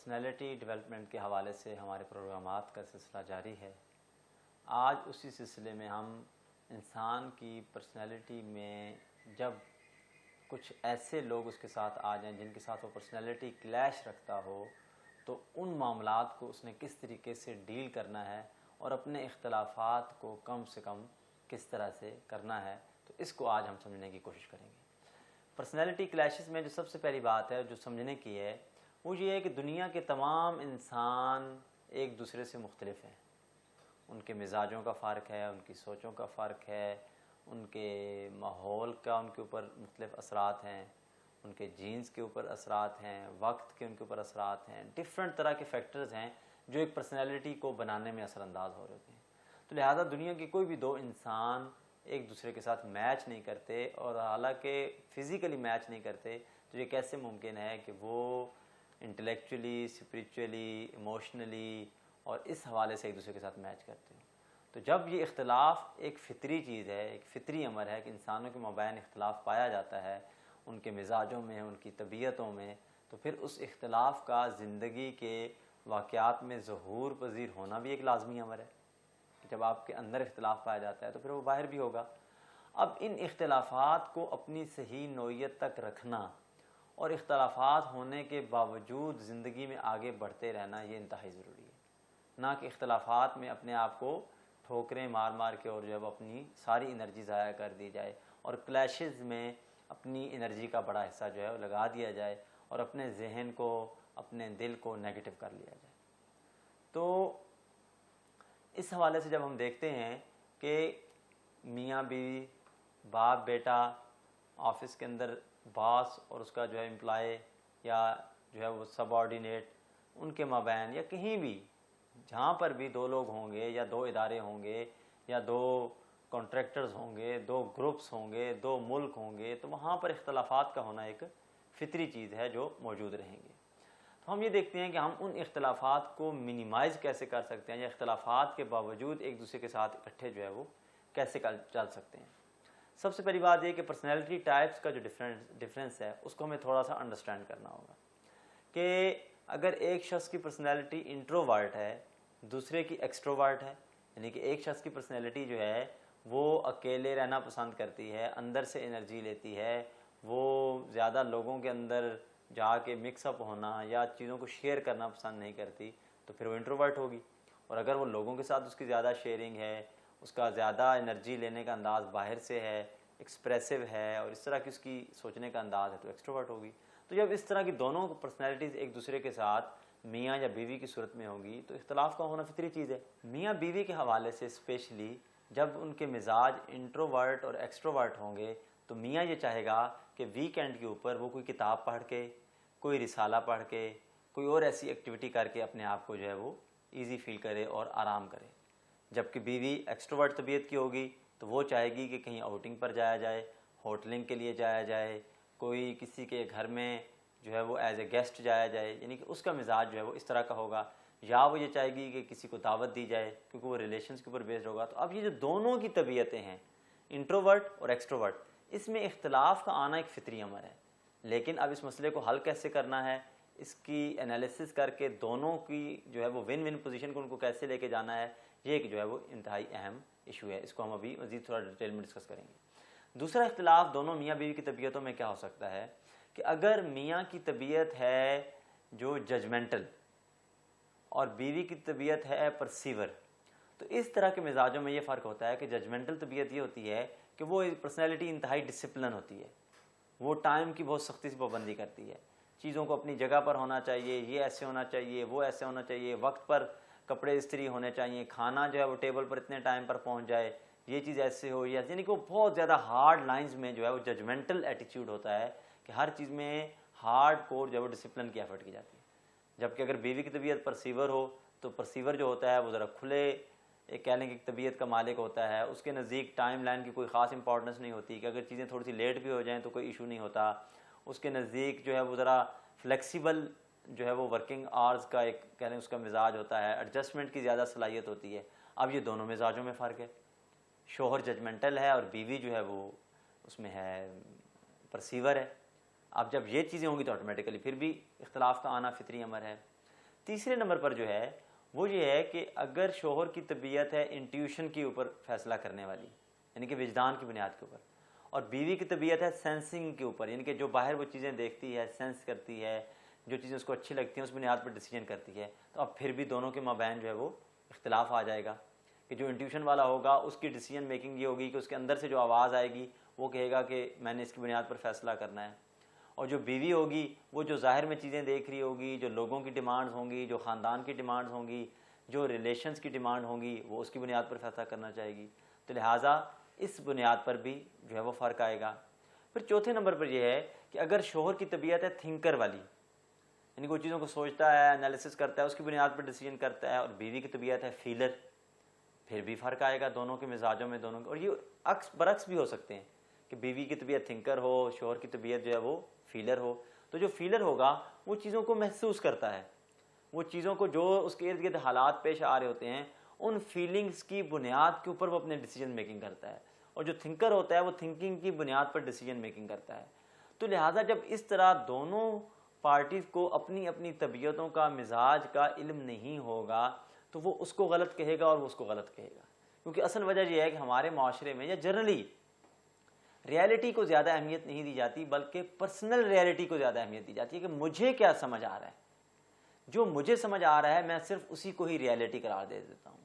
Personality development کے حوالے سے ہمارے پروگرامات کا سلسلہ جاری ہے۔ آج اسی سلسلے میں ہم انسان کی پرسنالٹی میں جب کچھ ایسے لوگ اس کے ساتھ آ جائیں جن کے ساتھ وہ پرسنالٹی کلیش رکھتا ہو تو ان معاملات کو اس نے کس طریقے سے ڈیل کرنا ہے اور اپنے اختلافات کو کم سے کم کس طرح سے کرنا ہے، تو اس کو آج ہم سمجھنے کی کوشش کریں گے۔ پرسنالٹی کلیشز میں جو سب سے پہلی بات ہے جو سمجھنے کی ہے وہ یہ ہے کہ دنیا کے تمام انسان ایک دوسرے سے مختلف ہیں۔ ان کے مزاجوں کا فرق ہے، ان کی سوچوں کا فرق ہے، ان کے ماحول کا ان کے اوپر مختلف اثرات ہیں، ان کے جینز کے اوپر اثرات ہیں، وقت کے ان کے اوپر اثرات ہیں، ڈفرینٹ طرح کے فیکٹرز ہیں جو ایک پرسنالٹی کو بنانے میں اثر انداز ہو رہے ہیں۔ تو لہٰذا دنیا کے کوئی بھی دو انسان ایک دوسرے کے ساتھ میچ نہیں کرتے، اور حالانکہ فزیکلی میچ نہیں کرتے تو یہ کیسے ممکن ہے کہ وہ انٹلیکچولی، اسپریچولی، ایموشنلی اور اس حوالے سے ایک دوسرے کے ساتھ میچ کرتے ہیں۔ تو جب یہ اختلاف ایک فطری چیز ہے، ایک فطری امر ہے کہ انسانوں کے مابین اختلاف پایا جاتا ہے ان کے مزاجوں میں، ان کی طبیعتوں میں، تو پھر اس اختلاف کا زندگی کے واقعات میں ظہور پذیر ہونا بھی ایک لازمی امر ہے کہ جب آپ کے اندر اختلاف پایا جاتا ہے تو پھر وہ باہر بھی ہوگا۔ اب ان اختلافات کو اپنی صحیح نوعیت تک رکھنا اور اختلافات ہونے کے باوجود زندگی میں آگے بڑھتے رہنا یہ انتہائی ضروری ہے، نہ کہ اختلافات میں اپنے آپ کو ٹھوکریں مار مار کے اور جب اپنی ساری انرجی ضائع کر دی جائے اور کلیشز میں اپنی انرجی کا بڑا حصہ جو ہے وہ لگا دیا جائے اور اپنے ذہن کو، اپنے دل کو نیگیٹو کر لیا جائے۔ تو اس حوالے سے جب ہم دیکھتے ہیں کہ میاں بیوی، باپ بیٹا، آفس کے اندر باس اور اس کا جو ہے امپلائی یا جو ہے وہ سب آرڈینیٹ، ان کے مابین یا کہیں بھی جہاں پر بھی دو لوگ ہوں گے یا دو ادارے ہوں گے یا دو کانٹریکٹرز ہوں گے، دو گروپس ہوں گے، دو ملک ہوں گے، تو وہاں پر اختلافات کا ہونا ایک فطری چیز ہے جو موجود رہیں گے۔ تو ہم یہ دیکھتے ہیں کہ ہم ان اختلافات کو منیمائز کیسے کر سکتے ہیں یا اختلافات کے باوجود ایک دوسرے کے ساتھ اکٹھے جو ہے وہ کیسے چل سکتے ہیں۔ سب سے پہلی بات یہ کہ پرسنالٹی ٹائپس کا جو ڈفرینس ہے اس کو ہمیں تھوڑا سا انڈرسٹینڈ کرنا ہوگا کہ اگر ایک شخص کی پرسنالٹی انٹروورٹ ہے، دوسرے کی ایکسٹروورٹ ہے، یعنی کہ ایک شخص کی پرسنالٹی جو ہے وہ اکیلے رہنا پسند کرتی ہے، اندر سے انرجی لیتی ہے، وہ زیادہ لوگوں کے اندر جا کے مکس اپ ہونا یا چیزوں کو شیئر کرنا پسند نہیں کرتی، تو پھر وہ انٹروورٹ ہوگی۔ اور اگر وہ لوگوں کے ساتھ اس کی زیادہ شیئرنگ ہے، اس کا زیادہ انرجی لینے کا انداز باہر سے ہے، ایکسپریسو ہے اور اس طرح کی اس کی سوچنے کا انداز ہے، تو ایکسٹروورٹ ہوگی۔ تو جب اس طرح کی دونوں پرسنالٹیز ایک دوسرے کے ساتھ میاں یا بیوی کی صورت میں ہوگی تو اختلاف کا ہونا فطری چیز ہے۔ میاں بیوی کے حوالے سے اسپیشلی جب ان کے مزاج انٹروورٹ اور ایکسٹروورٹ ہوں گے تو میاں یہ چاہے گا کہ ویکینڈ کے اوپر وہ کوئی کتاب پڑھ کے، کوئی رسالہ پڑھ کے، کوئی اور ایسی ایکٹیویٹی کر کے اپنے آپ کو جو ہے وہ ایزی فیل کرے اور آرام کرے۔ جبکہ بیوی ایکسٹروورٹ طبیعت کی ہوگی تو وہ چاہے گی کہ کہیں آؤٹنگ پر جایا جائے، ہوٹلنگ کے لیے جایا جائے، کوئی کسی کے گھر میں جو ہے وہ ایز اے گیسٹ جایا جائے، یعنی کہ اس کا مزاج جو ہے وہ اس طرح کا ہوگا، یا وہ یہ چاہے گی کہ کسی کو دعوت دی جائے کیونکہ وہ ریلیشنز کے اوپر بیسڈ ہوگا۔ تو اب یہ جو دونوں کی طبیعتیں ہیں، انٹروورٹ اور ایکسٹروورٹ، اس میں اختلاف کا آنا ایک فطری امر ہے، لیکن اب اس مسئلے کو حل کیسے کرنا ہے، اس کی انالیسس کر کے دونوں کی جو ہے وہ ون ون پوزیشن کو ان کو کیسے لے کے جانا ہے، یہ ایک جو ہے وہ انتہائی اہم ایشو ہے۔ اس کو ہم ابھی مزید تھوڑا ڈیٹیل میں ڈسکس کریں گے۔ دوسرا اختلاف دونوں میاں بیوی کی طبیعتوں میں کیا ہو سکتا ہے کہ اگر میاں کی طبیعت ہے جو ججمنٹل اور بیوی کی طبیعت ہے پرسیور، تو اس طرح کے مزاجوں میں یہ فرق ہوتا ہے کہ ججمنٹل طبیعت یہ ہوتی ہے کہ وہ پرسنالٹی انتہائی ڈسپلن ہوتی ہے، وہ ٹائم کی بہت سختی سے پابندی کرتی ہے، چیزوں کو اپنی جگہ پر ہونا چاہیے، یہ ایسے ہونا چاہیے، وہ ایسے ہونا چاہیے، وقت پر کپڑے استری ہونے چاہیے، کھانا جو ہے وہ ٹیبل پر اتنے ٹائم پر پہنچ جائے، یہ چیز ایسے ہو، یعنی کہ وہ بہت زیادہ ہارڈ لائنز میں جو ہے وہ ججمنٹل ایٹیٹیوڈ ہوتا ہے کہ ہر چیز میں ہارڈ کور جو ہے وہ ڈسپلن کی ایفرٹ کی جاتی ہے۔ جبکہ اگر بیوی کی طبیعت پرسیور ہو تو پرسیور جو ہوتا ہے وہ ذرا کھلے ایک کہہ لیں کہ طبیعت کا مالک ہوتا ہے، اس کے نزدیک ٹائم لائن کی کوئی خاص امپورٹنس نہیں ہوتی کہ اگر چیزیں تھوڑی سی لیٹ بھی ہو جائیں تو کوئی ایشو نہیں ہوتا، اس کے نزدیک جو ہے وہ ذرا فلیکسیبل جو ہے وہ ورکنگ آورز کا ایک کہہ لیں اس کا مزاج ہوتا ہے، ایڈجسٹمنٹ کی زیادہ صلاحیت ہوتی ہے۔ اب یہ دونوں مزاجوں میں فرق ہے، شوہر ججمنٹل ہے اور بیوی جو ہے وہ اس میں ہے پرسیور ہے۔ اب جب یہ چیزیں ہوں گی تو آٹومیٹیکلی پھر بھی اختلاف کا آنا فطری امر ہے۔ تیسرے نمبر پر جو ہے وہ یہ ہے کہ اگر شوہر کی طبیعت ہے انٹیوشن کے اوپر فیصلہ کرنے والی، یعنی کہ وجدان کی بنیاد کے اوپر، اور بیوی کی طبیعت ہے سینسنگ کے اوپر، یعنی کہ جو باہر وہ چیزیں دیکھتی ہے، سینس کرتی ہے، جو چیزیں اس کو اچھی لگتی ہیں اس بنیاد پر ڈیسیجن کرتی ہے، تو اب پھر بھی دونوں کے مابین جو ہے وہ اختلاف آ جائے گا کہ جو انٹیوشن والا ہوگا اس کی ڈیسیجن میکنگ یہ ہوگی کہ اس کے اندر سے جو آواز آئے گی وہ کہے گا کہ میں نے اس کی بنیاد پر فیصلہ کرنا ہے، اور جو بیوی ہوگی وہ جو ظاہر میں چیزیں دیکھ رہی ہوگی، جو لوگوں کی ڈیمانڈز ہوں گی، جو خاندان کی ڈیمانڈز ہوں گی، جو ریلیشنز کی ڈیمانڈ ہوں گی، وہ اس کی بنیاد پر فیصلہ کرنا چاہے گی، تو لہٰذا اس بنیاد پر بھی جو ہے وہ فرق آئے گا۔ پھر چوتھے نمبر پر یہ ہے کہ اگر شوہر کی طبیعت ہے تھنکر والی، یعنی کوئی چیزوں کو سوچتا ہے، انالیسس کرتا ہے، اس کی بنیاد پر ڈیسیجن کرتا ہے، اور بیوی کی طبیعت ہے فیلر، پھر بھی فرق آئے گا دونوں کے مزاجوں میں، دونوں کے، اور یہ عکس برعکس بھی ہو سکتے ہیں کہ بیوی کی طبیعت تھنکر ہو، شوہر کی طبیعت جو ہے وہ فیلر ہو، تو جو فیلر ہوگا وہ چیزوں کو محسوس کرتا ہے، وہ چیزوں کو جو اس کے ارد گرد حالات پیش آ رہے ہوتے ہیں ان فیلنگز کی بنیاد کے اوپر وہ اپنے ڈیسیجن میکنگ کرتا ہے، اور جو تھنکر ہوتا ہے وہ تھنکنگ کی بنیاد پر ڈیسیجن میکنگ کرتا ہے۔ تو لہٰذا جب اس طرح دونوں پارٹیز کو اپنی اپنی طبیعتوں کا، مزاج کا علم نہیں ہوگا تو وہ اس کو غلط کہے گا اور وہ اس کو غلط کہے گا، کیونکہ اصل وجہ یہ ہے کہ ہمارے معاشرے میں یا جنرلی ریالٹی کو زیادہ اہمیت نہیں دی جاتی بلکہ پرسنل ریالٹی کو زیادہ اہمیت دی جاتی ہے کہ مجھے کیا سمجھ آ رہا ہے، جو مجھے سمجھ آ رہا ہے میں صرف اسی کو ہی ریالٹی قرار دے دیتا ہوں،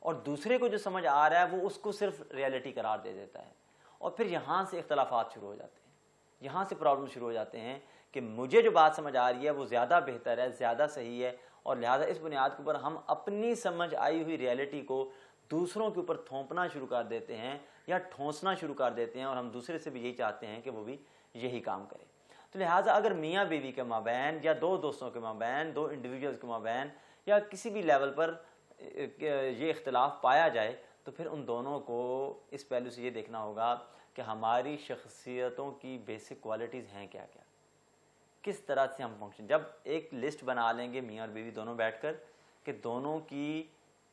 اور دوسرے کو جو سمجھ آ رہا ہے وہ اس کو صرف ریالٹی قرار دے دیتا ہے، اور پھر یہاں سے اختلافات شروع ہو جاتے ہیں، یہاں سے پرابلم شروع ہو جاتے ہیں کہ مجھے جو بات سمجھ آ رہی ہے وہ زیادہ بہتر ہے، زیادہ صحیح ہے، اور لہٰذا اس بنیاد کے اوپر ہم اپنی سمجھ آئی ہوئی ریالٹی کو دوسروں کے اوپر تھوپنا شروع کر دیتے ہیں یا ٹھونسنا شروع کر دیتے ہیں، اور ہم دوسرے سے بھی یہی چاہتے ہیں کہ وہ بھی یہی کام کرے۔ تو لہٰذا اگر میاں بیوی کے مابین یا دو دوستوں کے مابین، دو انڈیویجولز کے مابین یا کسی بھی لیول پر یہ اختلاف پایا جائے تو پھر ان دونوں کو اس پہلو سے یہ دیکھنا ہوگا کہ ہماری شخصیتوں کی بیسک کوالٹیز ہیں کیا کیا، کس طرح سے ہم فنکشن، جب ایک لسٹ بنا لیں گے میاں اور بیوی دونوں بیٹھ کر کہ دونوں کی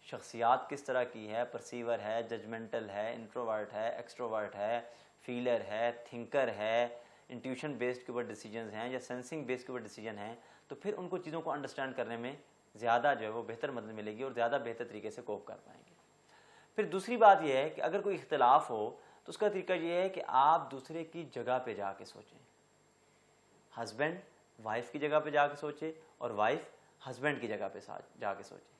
شخصیات کس طرح کی ہے، پرسیور ہے، ججمنٹل ہے، انٹروورٹ ہے، ایکسٹروورٹ ہے، فیلر ہے، تھنکر ہے، انٹیوشن بیسڈ کے اوپر ڈیسیجنز ہیں یا سینسنگ بیسڈ کے اوپر ڈیسیجن ہیں، تو پھر ان کو چیزوں کو انڈرسٹینڈ کرنے میں زیادہ جو ہے وہ بہتر مدد ملے گی اور زیادہ بہتر طریقے سے کوپ کر پائیں گے۔ پھر دوسری بات یہ ہے کہ اگر کوئی اختلاف ہو تو اس کا طریقہ یہ ہے کہ آپ دوسرے کی جگہ پہ جا کے سوچیں، ہسبینڈ وائف کی جگہ پہ جا کے سوچے اور وائف ہسبینڈ کی جگہ پہ جا کے سوچے۔